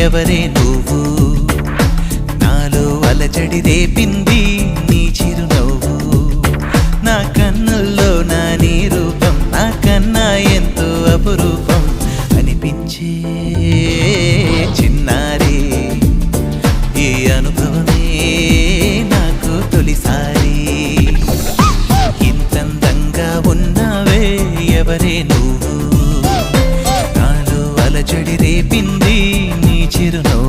ఎవరే నువ్వు నాలో అలజడి రేపింది నీ చిరునవ్వు నా కన్నుల్లో నా నీ రూపం నా కన్నా ఎంతో అపురూపం అనిపించే చిన్నారి ఈ అనుభవమే నాకు తొలిసారి ఇంతందంగా ఉన్నావే ఎవరే నువ్వు నాలో అలజడి రేపింది నీ చిరునవ్వు